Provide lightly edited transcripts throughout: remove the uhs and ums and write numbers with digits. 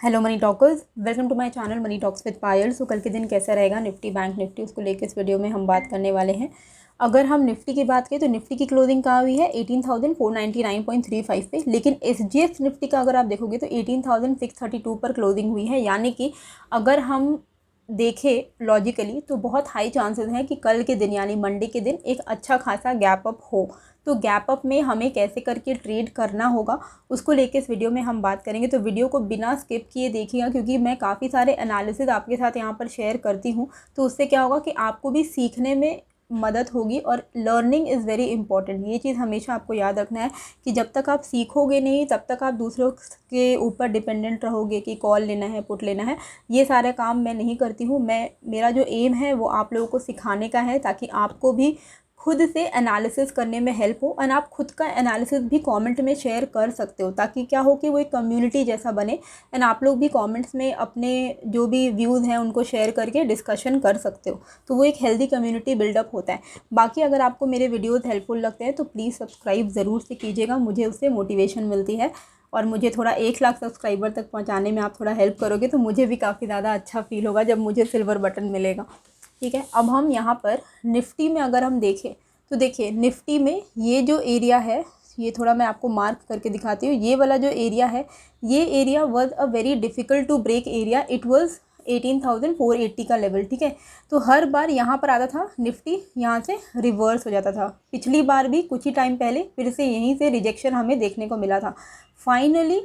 Hello money talkers, welcome to my channel money talks with Payal. So कल के दिन कैसा रहेगा निफ्टी बैंक निफ्टी, उसको लेकर इस वीडियो में हम बात करने वाले हैं। अगर हम निफ्टी की बात करें तो निफ्टी की क्लोजिंग कहाँ हुई है 18,499.35 पे, लेकिन एसजीएक्स निफ्टी का अगर आप देखोगे तो 18,632 पर क्लोजिंग हुई है। यानी कि अगर हम देखें लॉजिकली तो बहुत हाई चांसेस हैं कि कल के दिन यानी मंडे के दिन एक अच्छा खासा गैप अप हो। तो गैप अप में हमें कैसे करके ट्रेड करना होगा उसको लेके इस वीडियो में हम बात करेंगे। तो वीडियो को बिना स्किप किए देखिएगा, क्योंकि मैं काफ़ी सारे एनालिसिस आपके साथ यहाँ पर शेयर करती हूँ। तो उससे क्या होगा कि आपको भी सीखने में मदद होगी, और लर्निंग इज़ वेरी इंपॉर्टेंट। ये चीज़ हमेशा आपको याद रखना है कि जब तक आप सीखोगे नहीं तब तक आप दूसरों के ऊपर डिपेंडेंट रहोगे कि कॉल लेना है, पुट लेना है। ये सारे काम मैं नहीं करती हूँ। मेरा जो एम है वो आप लोगों को सिखाने का है, ताकि आपको भी खुद से एनालिसिस करने में हेल्प हो। और आप खुद का एनालिसिस भी कमेंट में शेयर कर सकते हो, ताकि क्या हो कि वो एक कम्युनिटी जैसा बने। एंड आप लोग भी कमेंट्स में अपने जो भी व्यूज़ हैं उनको शेयर करके डिस्कशन कर सकते हो। तो वो एक हेल्दी कम्युनिटी बिल्डअप होता है। बाकी अगर आपको मेरे वीडियोज़ हेल्पफुल लगते हैं तो प्लीज़ सब्सक्राइब ज़रूर से कीजिएगा, मुझे उससे मोटिवेशन मिलती है। और मुझे थोड़ा 1 लाख सब्सक्राइबर तक पहुँचाने में आप थोड़ा हेल्प करोगे तो मुझे भी काफ़ी ज़्यादा अच्छा फील होगा जब मुझे सिल्वर बटन मिलेगा। ठीक है, अब हम यहाँ पर निफ्टी में अगर हम देखें तो देखिए निफ्टी में ये जो एरिया है, ये थोड़ा मैं आपको मार्क करके दिखाती हूँ। ये वाला जो एरिया है, ये area was a very difficult to break area. It was 18,480 का लेवल। ठीक है, तो हर बार यहाँ पर आता था निफ्टी, यहाँ से रिवर्स हो जाता था। पिछली बार भी कुछ ही टाइम पहले फिर से यहीं से रिजेक्शन हमें देखने को मिला था। फाइनली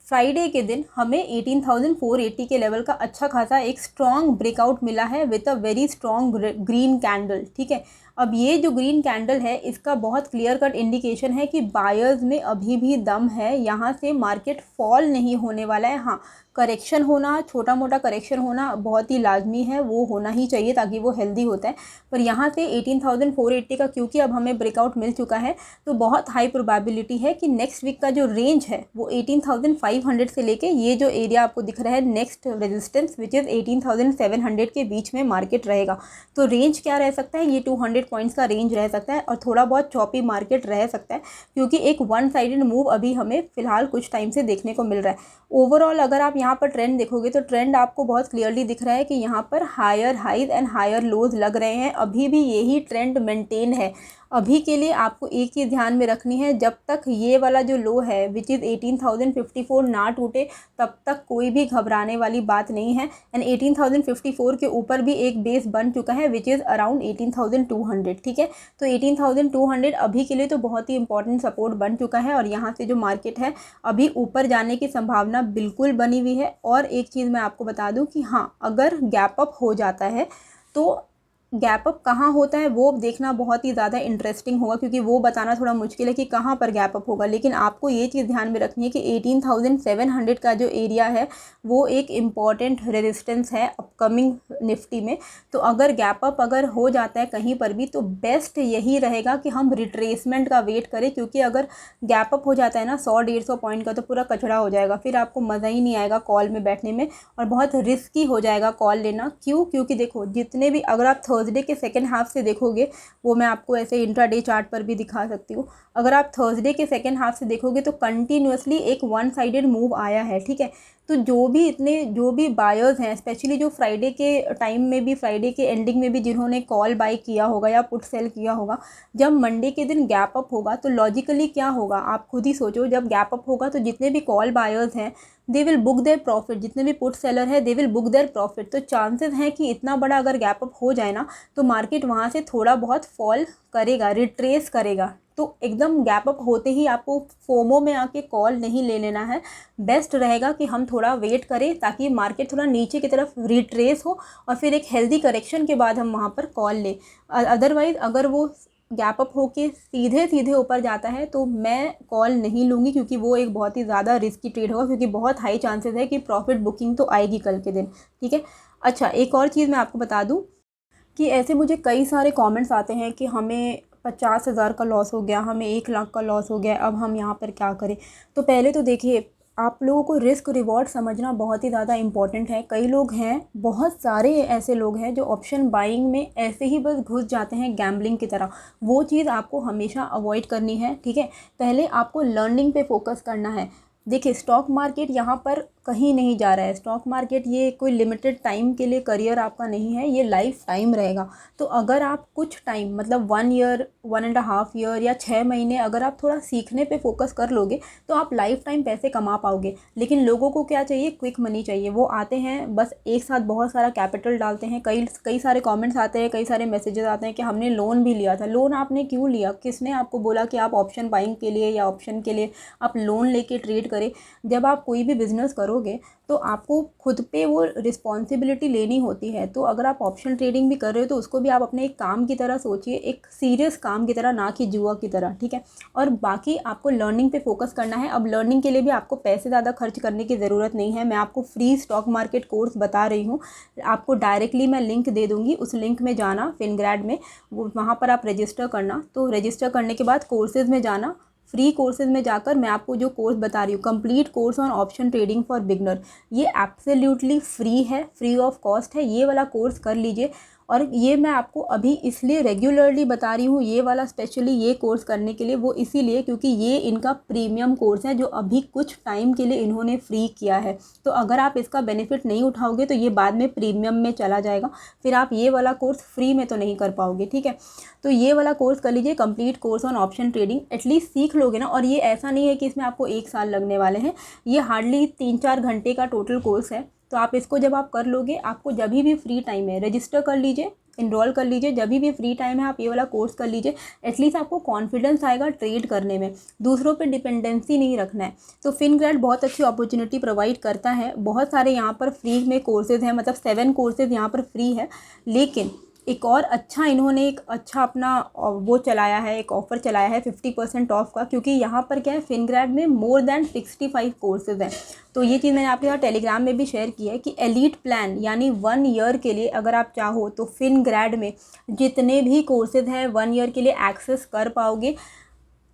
फ्राइडे के दिन हमें 18,480 के लेवल का अच्छा खासा एक स्ट्रॉन्ग ब्रेकआउट मिला है with a very strong green candle. ठीक है, अब ये जो ग्रीन कैंडल है इसका बहुत क्लियर कट इंडिकेशन है कि बायर्स में अभी भी दम है। यहाँ से मार्केट फॉल नहीं होने वाला है। हाँ, करेक्शन होना, छोटा मोटा करेक्शन होना बहुत ही लाजमी है, वो होना ही चाहिए ताकि वो हेल्दी होता है। पर यहाँ से 18,480 का क्योंकि अब हमें ब्रेकआउट मिल चुका है, तो बहुत हाई प्रोबेबिलिटी है कि नेक्स्ट वीक का जो रेंज है वो 18,500 से लेके ये जो एरिया आपको दिख रहा है नेक्स्ट रेजिस्टेंस विच इज़ 18,700 के बीच में मार्केट रहेगा। तो रेंज क्या रह सकता है, ये 200 पॉइंट्स का रेंज रह सकता है, और थोड़ा बहुत चॉपी मार्केट रह सकता है, क्योंकि एक वन साइडेड मूव अभी हमें फ़िलहाल कुछ टाइम से देखने को मिल रहा है। ओवरऑल अगर आप यहाँ पर ट्रेंड देखोगे तो ट्रेंड आपको बहुत क्लियरली दिख रहा है कि यहाँ पर higher highs and higher lows लग रहे हैं। अभी भी यही ट्रेंड मेंटेन है। अभी के लिए आपको एक चीज़ ध्यान में रखनी है, जब तक ये वाला जो लो है विच इज़ 18,054 ना टूटे तब तक कोई भी घबराने वाली बात नहीं है। एंड 18,054 के ऊपर भी एक बेस बन चुका है विच इज़ अराउंड 18,200। ठीक है, तो 18,200 अभी के लिए तो बहुत ही इंपॉर्टेंट सपोर्ट बन चुका है, और यहाँ से जो मार्केट है अभी ऊपर जाने की संभावना बिल्कुल बनी हुई है। और एक चीज़ मैं आपको बता दूं कि हाँ, अगर गैप अप हो जाता है तो गैप अप कहाँ होता है वो देखना बहुत ही ज़्यादा इंटरेस्टिंग होगा, क्योंकि वो बताना थोड़ा मुश्किल है कि कहाँ पर गैप अप होगा। लेकिन आपको ये चीज़ ध्यान में रखनी है कि 18,700 का जो एरिया है वो एक इम्पॉर्टेंट रेजिस्टेंस है अपकमिंग निफ्टी में। तो अगर गैप अप अगर हो जाता है कहीं पर भी तो बेस्ट यही रहेगा कि हम रिट्रेसमेंट का वेट करें, क्योंकि अगर गैप अप हो जाता है ना 100-150 पॉइंट का, तो पूरा कचरा हो जाएगा। फिर आपको मज़ा ही नहीं आएगा कॉल में बैठने में, और बहुत रिस्की हो जाएगा कॉल लेना। क्यों? क्योंकि देखो जितने भी, अगर आप थर्सडे के सेकेंड हाफ से देखोगे, वो मैं आपको ऐसे इंट्राडे चार्ट पर भी दिखा सकती हूँ। अगर आप थर्सडे के सेकेंड हाफ से देखोगे तो कंटिन्यूसली एक वन साइडेड मूव आया है। ठीक है, तो जो भी बायर्स हैं, स्पेशली जो फ्राइडे के टाइम में भी, फ्राइडे के एंडिंग में भी जिन्होंने कॉल बाय किया होगा या पुट सेल किया होगा, जब मंडे के दिन गैप अप होगा तो लॉजिकली क्या होगा आप खुद ही सोचो। जब गैप अप होगा तो जितने भी कॉल बायर्स हैं they will book their profit, जितने भी पुट सेलर है they will book their profit. तो चांसेस हैं कि इतना बड़ा अगर गैप अप हो जाए ना तो मार्केट वहाँ से थोड़ा बहुत फॉल करेगा, रिट्रेस करेगा। तो एकदम गैप अप होते ही आपको फोमो में आके कॉल नहीं ले लेना है। बेस्ट रहेगा कि हम थोड़ा वेट करें ताकि मार्केट थोड़ा नीचे की तरफ रिट्रेस हो, और फिर एक हेल्दी करेक्शन के बाद हम वहाँ पर कॉल लें। अदरवाइज़ अगर वो गैप अप होके सीधे सीधे ऊपर जाता है तो मैं कॉल नहीं लूँगी, क्योंकि वो एक बहुत ही ज़्यादा रिस्की ट्रेड होगा, क्योंकि बहुत हाई चांसेस है कि प्रॉफिट बुकिंग तो आएगी कल के दिन। ठीक है, अच्छा एक और चीज़ मैं आपको बता दूँ कि ऐसे मुझे कई सारे कमेंट्स आते हैं कि हमें 50,000 का लॉस हो गया, हमें 1 लाख का लॉस हो गया, अब हम यहाँ पर क्या करें। तो पहले तो देखिए, आप लोगों को रिस्क रिवॉर्ड समझना बहुत ही ज़्यादा इंपॉर्टेंट है। कई लोग हैं, बहुत सारे ऐसे लोग हैं जो ऑप्शन बाइंग में ऐसे ही बस घुस जाते हैं गैम्बलिंग की तरह। वो चीज़ आपको हमेशा अवॉइड करनी है। ठीक है, पहले आपको लर्निंग पे फोकस करना है। देखिए स्टॉक मार्केट यहाँ पर कहीं नहीं जा रहा है। स्टॉक मार्केट ये कोई लिमिटेड टाइम के लिए करियर आपका नहीं है, ये लाइफ टाइम रहेगा। तो अगर आप कुछ टाइम मतलब 1 ईयर, 1.5 ईयर या 6 महीने अगर आप थोड़ा सीखने पे फोकस कर लोगे तो आप लाइफ टाइम पैसे कमा पाओगे। लेकिन लोगों को क्या चाहिए, क्विक मनी चाहिए। वो आते हैं बस एक साथ बहुत सारा कैपिटल डालते हैं, कई सारे कमेंट्स आते हैं, कई सारे मैसेजेस आते हैं कि हमने लोन भी लिया था। लोन आपने क्यों लिया? किसने आपको बोला कि आप ऑप्शन बाइंग के लिए या ऑप्शन के लिए आप लोन लेके ट्रेड करें? जब आप कोई भी बिजनेस करोगे तो आपको खुद पे वो रिस्पॉन्सिबिलिटी लेनी होती है। तो अगर आप ऑप्शन ट्रेडिंग भी कर रहे हो तो उसको भी आप अपने एक काम की तरह सोचिए, एक सीरियस काम की तरह, ना कि जुआ की तरह, ठीक है। और बाकी आपको लर्निंग पे फोकस करना है। अब लर्निंग के लिए भी आपको पैसे ज़्यादा खर्च करने की ज़रूरत नहीं है। मैं आपको फ्री स्टॉक मार्केट कोर्स बता रही हूँ, आपको डायरेक्टली मैं लिंक दे दूँगी, उस लिंक में जाना फिनग्रैड में, वहाँ पर आप रजिस्टर करना। तो रजिस्टर करने के बाद कोर्सेज़ में जाना, फ्री कोर्सेज में जाकर मैं आपको जो कोर्स बता रही हूँ, complete course on option trading for beginner, ये एब्सोल्युटली फ्री है, फ्री ऑफ कॉस्ट है। ये वाला कोर्स कर लीजिए। और ये मैं आपको अभी इसलिए रेगुलरली बता रही हूँ, ये वाला स्पेशली ये कोर्स करने के लिए, वो इसीलिए क्योंकि ये इनका प्रीमियम कोर्स है जो अभी कुछ टाइम के लिए इन्होंने फ्री किया है। तो अगर आप इसका बेनिफिट नहीं उठाओगे तो ये बाद में प्रीमियम में चला जाएगा, फिर आप ये वाला कोर्स फ्री में तो नहीं कर पाओगे, ठीक है। तो ये वाला कोर्स कर लीजिए, complete course on option trading. At least सीख लोगे ना। और ये ऐसा नहीं है कि इसमें आपको 1 साल लगने वाले हैं, ये हार्डली 3-4 घंटे का टोटल कोर्स है। तो आप इसको जब आप कर लोगे, आपको जब भी फ्री टाइम है रजिस्टर कर लीजिए, इनरोल कर लीजिए, जब भी फ्री टाइम है आप ये वाला कोर्स कर लीजिए। एटलीस्ट आपको कॉन्फिडेंस आएगा ट्रेड करने में, दूसरों पे डिपेंडेंसी नहीं रखना है। तो फिनग्रैड बहुत अच्छी अपॉर्चुनिटी प्रोवाइड करता है। बहुत सारे यहाँ पर फ्री में कोर्सेज़ हैं, मतलब 7 कोर्सेज़ यहाँ पर फ्री है। लेकिन एक और अच्छा, इन्होंने एक अच्छा अपना वो चलाया है, एक ऑफ़र चलाया है 50% ऑफ का, क्योंकि यहाँ पर क्या है, फिनग्रैड में मोर देन 65 कोर्सेज़ हैं। तो ये चीज़ मैंने आपके साथ टेलीग्राम में भी शेयर की है कि एलीट प्लान यानी 1 ईयर के लिए अगर आप चाहो तो फिनग्रैड में जितने भी कोर्सेज़ हैं 1 ईयर के लिए एक्सेस कर पाओगे।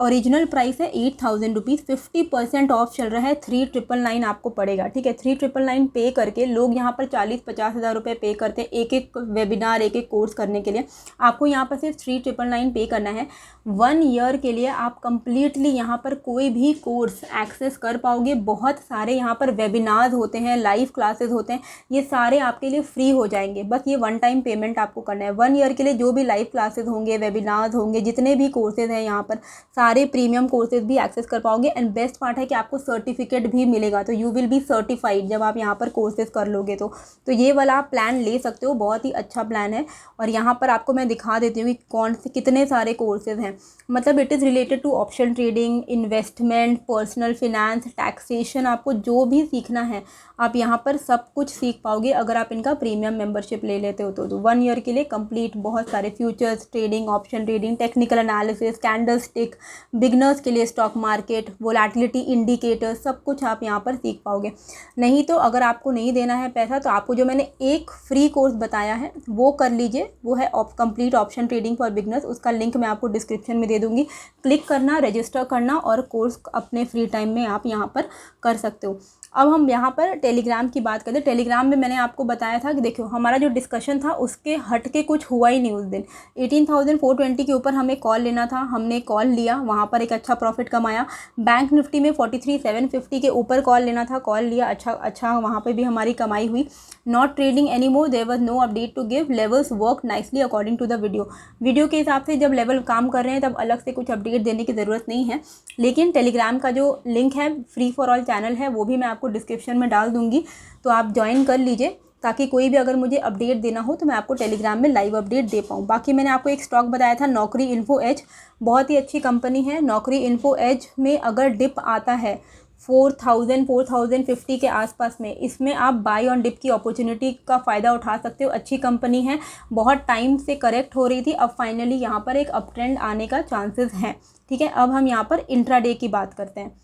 ओरिजिनल प्राइस है 8,000 रुपीज़, 50% ऑफ चल रहा है, 3,999 आपको पड़ेगा, ठीक है। 3,999 पे करके लोग यहाँ पर 40-50 हज़ार रुपये पे करते हैं एक एक वेबिनार, एक एक कोर्स करने के लिए। आपको यहाँ पर सिर्फ 3,999 पे करना है। 1 ईयर के लिए आप कंप्लीटली यहाँ पर कोई भी कोर्स एक्सेस कर पाओगे। बहुत सारे यहाँ पर वेबिनार्स होते हैं, लाइव क्लासेस होते हैं, ये सारे आपके लिए फ्री हो जाएंगे। बस ये 1 टाइम पेमेंट आपको करना है। 1 ईयर के लिए जो भी लाइव क्लासेस होंगे, वेबिनार्स होंगे, जितने भी कोर्सेज हैं यहाँ पर सारे प्रीमियम कोर्सेज भी एक्सेस कर पाओगे। एंड बेस्ट पार्ट है कि आपको सर्टिफिकेट भी मिलेगा, तो यू विल बी सर्टिफाइड जब आप यहाँ पर कोर्सेज कर लोगे। तो ये वाला आप प्लान ले सकते हो, बहुत ही अच्छा प्लान है। और यहाँ पर आपको मैं दिखा देती हूँ कि कौन से कितने सारे कोर्सेज हैं। मतलब it is related to option trading, investment, personal finance, taxation, आपको जो भी सीखना है आप यहाँ पर सब कुछ सीख पाओगे अगर आप इनका प्रीमियम मेंबरशिप ले लेते हो। तो 1 ईयर के लिए कंप्लीट बहुत सारे futures trading, option trading, technical analysis, candlestick, beginners के लिए स्टॉक मार्केट, वोलेटिलिटी इंडिकेटर्स, सब कुछ आप यहाँ पर सीख पाओगे। नहीं तो अगर आपको नहीं देना है पैसा तो आपको जो मैंने एक फ्री कोर्स बताया है वो कर लीजिए, वो है complete option trading for beginners. उसका लिंक मैं आपको डिस्क्रिप्शन में दे दूँगी, क्लिक करना, रजिस्टर करना और कोर्स अपने फ्री टाइम में आप यहाँ पर कर सकते हो। अब हम यहाँ पर टेलीग्राम की बात करते हैं। टेलीग्राम में मैंने आपको बताया था कि देखो हमारा जो डिस्कशन था उसके हट के कुछ हुआ ही नहीं उस दिन। 18,420 के ऊपर हमें कॉल लेना था, हमने कॉल लिया, वहाँ पर एक अच्छा प्रॉफिट कमाया। बैंक निफ्टी में 43,750 के ऊपर कॉल लेना था, कॉल लिया, अच्छा वहाँ पर भी हमारी कमाई हुई। Not trading any more, there was no update to give, levels work nicely according to the video के हिसाब से जब लेवल काम कर रहे हैं तब अलग से कुछ अपडेट देने की ज़रूरत नहीं है। लेकिन टेलीग्राम का जो लिंक है, फ्री फॉर ऑल चैनल है, वो भी मैं आपको डिस्क्रिप्शन में डाल दूंगी, तो आप ज्वाइन कर लीजिए ताकि कोई भी अगर मुझे अपडेट देना हो तो मैं आपको टेलीग्राम में लाइव अपडेट दे पाऊँ। बाकी मैंने आपको एक स्टॉक बताया था नौकरी इन्फो एज, बहुत ही अच्छी कंपनी है। नौकरी इन्फो एज में अगर डिप आता है 4,050 के आसपास में, इसमें आप बाय ऑन डिप की अपॉर्चुनिटी का फ़ायदा उठा सकते हो। अच्छी कंपनी है, बहुत टाइम से करेक्ट हो रही थी, अब फाइनली यहाँ पर एक अप ट्रेंड आने का चांसेस हैं, ठीक है। अब हम यहाँ पर इंट्राडे की बात करते हैं।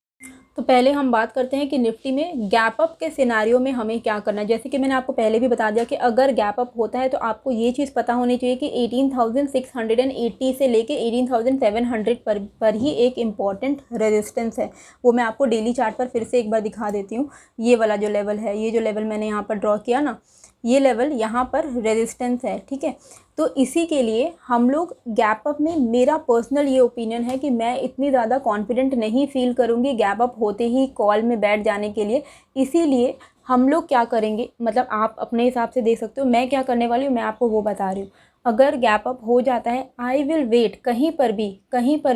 तो पहले हम बात करते हैं कि निफ्टी में गैप अप के सिनारियो में हमें क्या करना है। जैसे कि मैंने आपको पहले भी बता दिया कि अगर गैप अप होता है तो आपको ये चीज़ पता होनी चाहिए कि 18,680 से लेके 18,700 पर ही एक इम्पॉर्टेंट रेजिस्टेंस है। वो मैं आपको डेली चार्ट पर फिर से एक बार दिखा देती हूँ। ये वाला जो लेवल है, ये जो लेवल मैंने यहाँ पर ड्रॉ किया ना, ये लेवल यहाँ पर रेजिस्टेंस है, ठीक है। तो इसी के लिए हम लोग गैप अप में, मेरा पर्सनल ये ओपिनियन है कि मैं इतनी ज़्यादा कॉन्फिडेंट नहीं फील करूँगी गैप अप होते ही कॉल में बैठ जाने के लिए। इसीलिए हम लोग क्या करेंगे, मतलब आप अपने हिसाब से देख सकते हो, मैं क्या करने वाली हूँ मैं आपको वो बता रही हूँ। अगर गैप अप हो जाता है, आई विल वेट, कहीं पर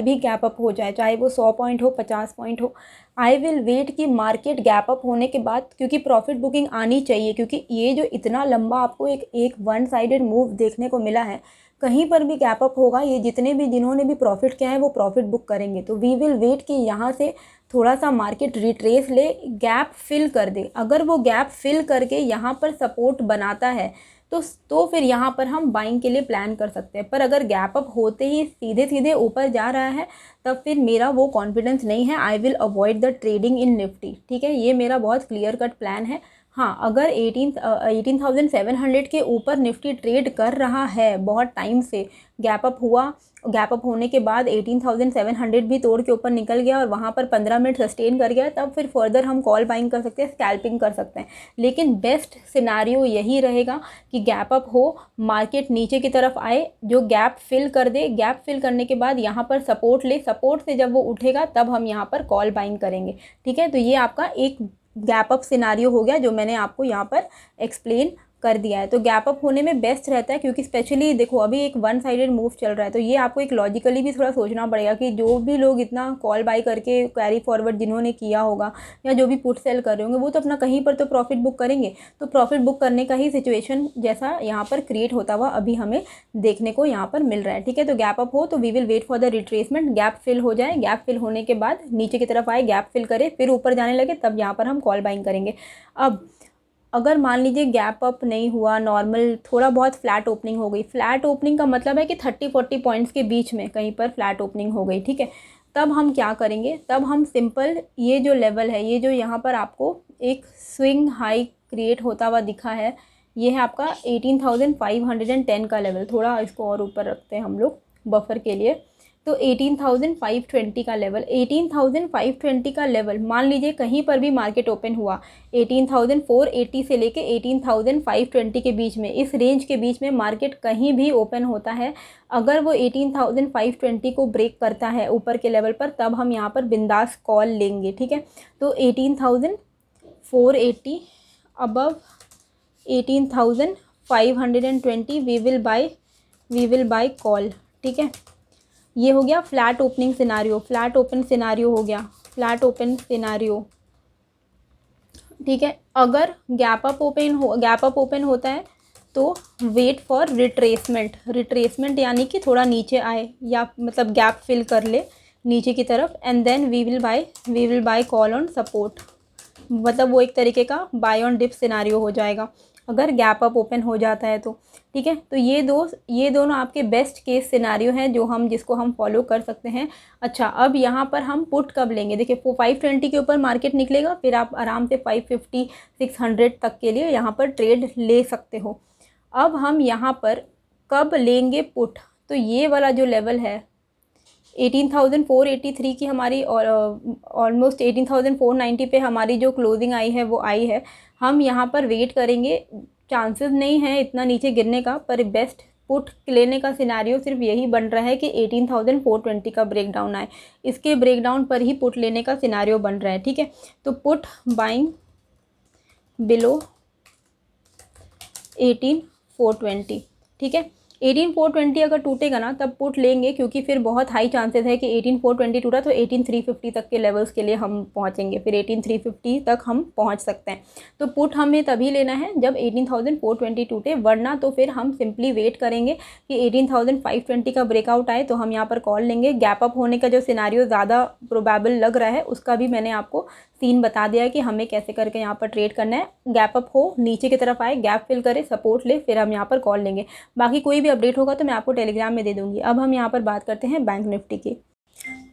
भी गैप अप हो जाए, चाहे वो 100 पॉइंट हो, 50 पॉइंट हो, आई विल वेट कि मार्केट गैप अप होने के बाद, क्योंकि प्रॉफिट बुकिंग आनी चाहिए, क्योंकि ये जो इतना लंबा आपको एक वन साइडेड मूव देखने को मिला है, कहीं पर भी गैप अप होगा, ये जितने भी जिन्होंने भी प्रॉफिट किया है वो प्रॉफिट बुक करेंगे। तो वी विल वेट कि यहाँ से थोड़ा सा मार्केट रिट्रेस ले, गैप फिल कर दे। अगर वो गैप फिल करके यहाँ पर सपोर्ट बनाता है तो फिर यहाँ पर हम बाइंग के लिए प्लान कर सकते हैं। पर अगर गैप अप होते ही सीधे सीधे ऊपर जा रहा है, तब फिर मेरा वो कॉन्फिडेंस नहीं है। I will avoid the trading in Nifty, ठीक है। ये मेरा बहुत क्लियर कट प्लान है। हाँ, अगर 18,700 के ऊपर निफ्टी ट्रेड कर रहा है बहुत टाइम से, गैप अप होने के बाद 18,700 भी तोड़ के ऊपर निकल गया और वहाँ पर 15 मिनट सस्टेन कर गया, तब फिर फर्दर हम कॉल बाइंग कर सकते हैं, स्कैल्पिंग कर सकते हैं। लेकिन बेस्ट सिनारियो यही रहेगा कि गैप अप हो, मार्केट नीचे की तरफ आए, जो गैप फिल कर दे, गैप फिल करने के बाद यहाँ पर सपोर्ट ले, सपोर्ट से जब वो उठेगा तब हम यहाँ पर कॉल बाइंग करेंगे, ठीक है। तो ये आपका एक गैप अप सिनारियो हो गया जो मैंने आपको यहाँ पर एक्सप्लेन कर दिया है। तो गैप अप होने में बेस्ट रहता है, क्योंकि स्पेशली देखो अभी एक वन साइडेड मूव चल रहा है, तो ये आपको एक लॉजिकली भी थोड़ा सोचना पड़ेगा कि जो भी लोग इतना कॉल बाई करके कैरी फॉरवर्ड जिन्होंने किया होगा, या जो भी पुट सेल कर रहे होंगे, वो तो अपना कहीं पर तो प्रॉफिट बुक करेंगे। तो प्रॉफिट बुक करने का ही सिचुएशन जैसा यहाँ पर क्रिएट होता हुआ अभी हमें देखने को यहाँ पर मिल रहा है, ठीक है। तो गैप अप हो तो we will wait for the retracement, gap fill हो जाए, गैप फिल होने के बाद नीचे की तरफ आए, गैप फिल करे, फिर ऊपर जाने लगे, तब यहाँ पर हम कॉल बाइंग करेंगे। अब अगर मान लीजिए गैप अप नहीं हुआ, नॉर्मल थोड़ा बहुत फ्लैट ओपनिंग हो गई, फ्लैट ओपनिंग का मतलब है कि 30-40 पॉइंट्स के बीच में कहीं पर फ्लैट ओपनिंग हो गई, ठीक है। तब हम क्या करेंगे, तब हम सिंपल ये जो लेवल है, ये जो यहाँ पर आपको एक स्विंग हाई क्रिएट होता हुआ दिखा है, ये है आपका 18,510 का लेवल। थोड़ा इसको और ऊपर रखते हैं हम लोग बफर के लिए। तो 18,520 का लेवल, 18,520 का लेवल मान लीजिए कहीं पर भी मार्केट ओपन हुआ 18,480 से लेके 18,520 के बीच में, इस रेंज के बीच में मार्केट कहीं भी ओपन होता है, अगर वो 18,520 को ब्रेक करता है ऊपर के लेवल पर, तब हम यहाँ पर बिंदास कॉल लेंगे, ठीक है। तो 18,480 above 18,520 we will buy call, ठीक है। ये हो गया flat opening scenario, flat open scenario हो गया, फ्लैट ओपन सिनारियो, ठीक है। अगर गैप अप ओपन होता है तो वेट फॉर रिट्रेसमेंट यानी कि थोड़ा नीचे आए, या मतलब गैप फिल कर ले नीचे की तरफ, and then we will buy call on support, मतलब वो एक तरीके का बाय ऑन डिप सिनारियो हो जाएगा अगर गैप अप ओपन हो जाता है तो, ठीक है। तो ये दोनों आपके बेस्ट केस सिनारियो हैं जिसको हम फॉलो कर सकते हैं। अच्छा, अब यहाँ पर हम पुट कब लेंगे, देखिए 520 के ऊपर मार्केट निकलेगा, फिर आप आराम से 550 600 तक के लिए यहाँ पर ट्रेड ले सकते हो। अब हम यहाँ पर कब लेंगे पुट, तो ये वाला जो लेवल है 18,483 की हमारी और ऑलमोस्ट 18,490 पे हमारी जो क्लोजिंग आई है वो आई है। हम यहाँ पर वेट करेंगे, चांसेस नहीं है इतना नीचे गिरने का, पर बेस्ट पुट लेने का सिनारियो सिर्फ यही बन रहा है कि 18,420 का ब्रेकडाउन आए, इसके ब्रेकडाउन पर ही पुट लेने का सिनारियो बन रहा है, ठीक है। तो पुट बाइंग बिलो 18,420, ठीक है। 18,420 अगर टूटेगा ना तब पुट लेंगे, क्योंकि फिर बहुत हाई चांसेस है कि 18,420 टूटा तो 18,350 तक के लेवल्स के लिए हम पहुंचेंगे, फिर 18,350 तक हम पहुंच सकते हैं। तो पुट हमें तभी लेना है जब 18,420 टूटे, वरना तो फिर हम सिंपली वेट करेंगे कि 18,520 का ब्रेकआउट आए तो हम यहाँ पर कॉल लेंगे। गैप अप होने का जो सिनारियो ज़्यादा प्रोबेबल लग रहा है उसका भी मैंने आपको सीन बता दिया है कि हमें कैसे करके यहाँ पर ट्रेड करना है। गैप अप हो, नीचे की तरफ आए, गैप फिल करे, सपोर्ट ले, फिर हम यहाँ पर कॉल लेंगे। बाकी कोई भी अपडेट होगा तो मैं आपको टेलीग्राम में दे दूँगी। अब हम यहाँ पर बात करते हैं बैंक निफ्टी की।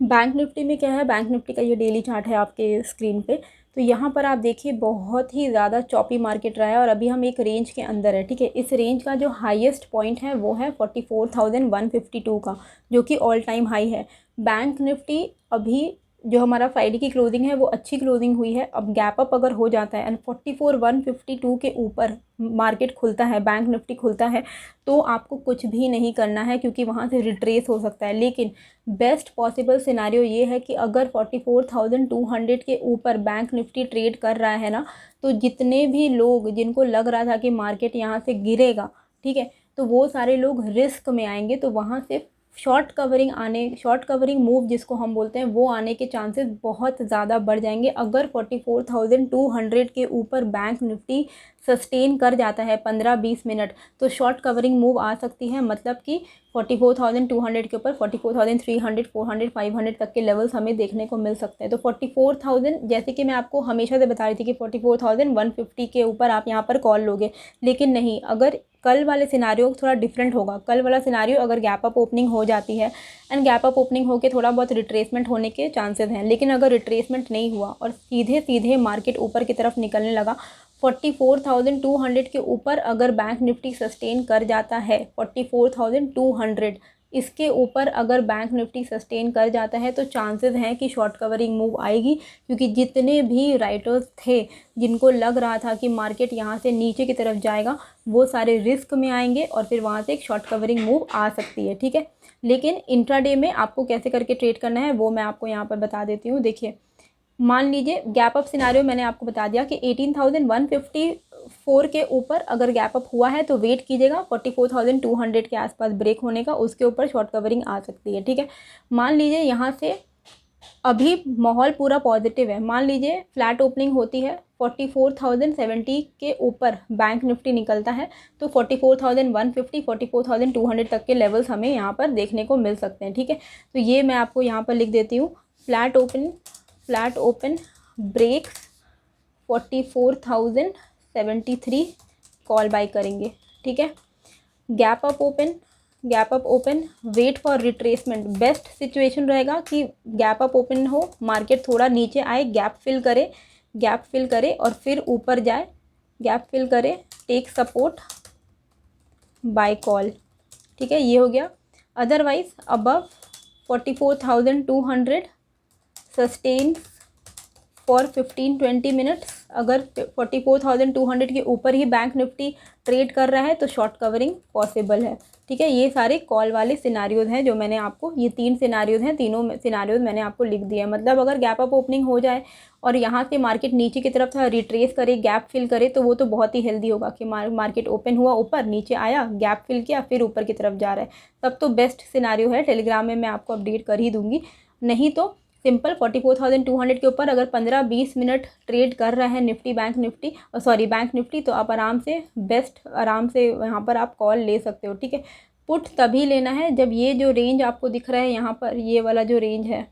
बैंक निफ्टी में क्या है, बैंक निफ्टी का ये डेली चार्ट है आपके स्क्रीन पे। तो यहाँ पर आप देखिए बहुत ही ज़्यादा चॉपी मार्केट रहा है और अभी हम एक रेंज के अंदर है, ठीक है। इस रेंज का जो हाईएस्ट पॉइंट है वो है 44,152 का, जो कि ऑल टाइम हाई है। बैंक निफ्टी अभी जो हमारा फ्राइडे की क्लोजिंग है वो अच्छी क्लोजिंग हुई है। अब गैप अप अगर हो जाता है एंड 44,152 के ऊपर मार्केट खुलता है, बैंक निफ्टी खुलता है, तो आपको कुछ भी नहीं करना है क्योंकि वहाँ से रिट्रेस हो सकता है। लेकिन बेस्ट पॉसिबल सिनारियो ये है कि अगर 44,200 के ऊपर बैंक निफ्टी ट्रेड कर रहा है ना, तो जितने भी लोग जिनको लग रहा था कि मार्केट यहाँ से गिरेगा, ठीक है, तो वो सारे लोग रिस्क में आएंगे। तो वहाँ से शॉर्ट कवरिंग मूव जिसको हम बोलते हैं वो आने के चांसेस बहुत ज़्यादा बढ़ जाएंगे। अगर 44,200 के ऊपर बैंक निफ्टी सस्टेन कर जाता है 15-20 मिनट, तो शॉर्ट कवरिंग मूव आ सकती है। मतलब कि 44,200 के ऊपर 44,300, 400, 500 तक के लेवल्स हमें देखने को मिल सकते हैं। तो 44,000, जैसे कि मैं आपको हमेशा से बता रही थी कि 44,150 के ऊपर आप यहाँ पर कॉल लोगे, लेकिन नहीं, अगर कल वाले सिनारियो थोड़ा डिफरेंट होगा। कल वाला सिनारियो अगर गैप अप ओपनिंग हो जाती है एंड गैप अप ओपनिंग होके थोड़ा बहुत रिट्रेसमेंट होने के चांसेस हैं, लेकिन अगर रिट्रेसमेंट नहीं हुआ और सीधे सीधे मार्केट ऊपर की तरफ निकलने लगा, 44,200 के ऊपर अगर बैंक निफ्टी सस्टेन कर जाता है, 44,200 इसके ऊपर अगर बैंक निफ्टी सस्टेन कर जाता है, तो चांसेस हैं कि शॉर्ट कवरिंग मूव आएगी। क्योंकि जितने भी राइटर्स थे जिनको लग रहा था कि मार्केट यहाँ से नीचे की तरफ जाएगा, वो सारे रिस्क में आएंगे और फिर वहाँ से एक शॉर्ट कवरिंग मूव आ सकती है, ठीक है। लेकिन इंट्राडे में आपको कैसे करके ट्रेड करना है वो मैं आपको यहाँ पर बता देती हूँ। देखिए, मान लीजिए गैप अप सिनारियो मैंने आपको बता दिया कि 18,154 के ऊपर अगर गैप अप हुआ है तो वेट कीजिएगा 44,200 के आसपास ब्रेक होने का, उसके ऊपर शॉर्ट कवरिंग आ सकती है, ठीक है। मान लीजिए यहाँ से अभी माहौल पूरा पॉजिटिव है, मान लीजिए फ्लैट ओपनिंग होती है, 44,070 के ऊपर बैंक निफ्टी निकलता है, तो 44,150, 44,200 तक के लेवल्स हमें यहाँ पर देखने को मिल सकते हैं, ठीक है। तो ये मैं आपको यहाँ पर लिख देती हूँ, flat open breaks 44,073 call buy करेंगे, ठीक है। Gap up open wait for retracement. Best situation रहेगा कि गैप अप ओपन हो, मार्केट थोड़ा नीचे आए, गैप फिल करे और फिर ऊपर जाए, गैप फिल करे, टेक सपोर्ट, बाय कॉल, ठीक है, ये हो गया। Otherwise above 44,200 sustain for 15-20 minutes. अगर 44,200 के ऊपर ही बैंक निफ्टी ट्रेड कर रहा है तो शॉर्ट कवरिंग पॉसिबल है, ठीक है। ये सारे कॉल वाले सिनारियोज हैं जो मैंने आपको, ये 3 सिनारियोज हैं, तीनों सिनारियोज मैंने आपको लिख दिए हैं। मतलब अगर गैप अप ओपनिंग हो जाए और यहाँ से मार्केट नीचे की तरफ था रिट्रेस करे, गैप फिल करे, तो वो तो बहुत ही हेल्दी होगा कि मार्केट ओपन हुआ ऊपर, नीचे आया, गैप फिल किया, फिर ऊपर की तरफ जा रहा है, तब तो बेस्ट सिनारियो है। टेलीग्राम में मैं आपको अपडेट कर ही दूँगी। नहीं तो सिंपल 44,200 के ऊपर अगर 15-20 मिनट ट्रेड कर रहा है बैंक निफ्टी, तो आप आराम से यहाँ पर आप कॉल ले सकते हो, ठीक है। पुट तभी लेना है जब ये जो रेंज आपको दिख रहा है यहाँ पर, ये वाला जो रेंज है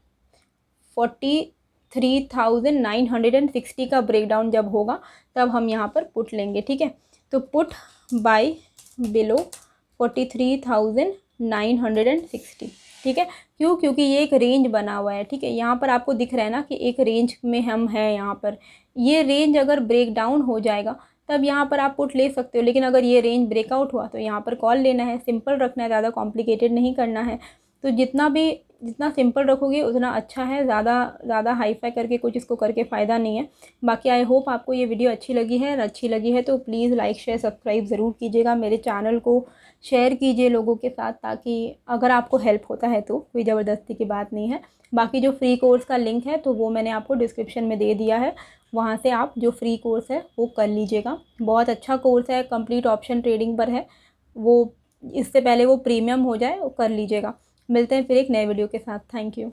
43,960 का ब्रेकडाउन जब होगा तब हम यहाँ पर पुट लेंगे, ठीक है। तो पुट बाय बिलो 43,960, ठीक है। क्यों? क्योंकि ये एक रेंज बना हुआ है, ठीक है। यहाँ पर आपको दिख रहा है ना कि एक रेंज में हम हैं यहाँ पर। ये रेंज अगर ब्रेक डाउन हो जाएगा तब यहाँ पर आप पुट ले सकते हो, लेकिन अगर ये रेंज ब्रेकआउट हुआ तो यहाँ पर कॉल लेना है। सिंपल रखना है, ज़्यादा कॉम्प्लिकेटेड नहीं करना है। तो जितना सिंपल रखोगे उतना अच्छा है, ज़्यादा हाई फाई करके कुछ इसको करके फ़ायदा नहीं है। बाकी आई होप आपको ये वीडियो अच्छी लगी है तो प्लीज़ लाइक शेयर सब्सक्राइब ज़रूर कीजिएगा। मेरे चैनल को शेयर कीजिए लोगों के साथ, ताकि अगर आपको हेल्प होता है तो, कोई ज़बरदस्ती की बात नहीं है। बाकी जो फ्री कोर्स का लिंक है तो वो मैंने आपको डिस्क्रिप्शन में दे दिया है, वहाँ से आप जो फ्री कोर्स है वो कर लीजिएगा। बहुत अच्छा कोर्स है, कंप्लीट ऑप्शन ट्रेडिंग पर है वो। इससे पहले वो प्रीमियम हो जाए वो कर लीजिएगा। मिलते हैं फिर एक नए वीडियो के साथ। Thank you.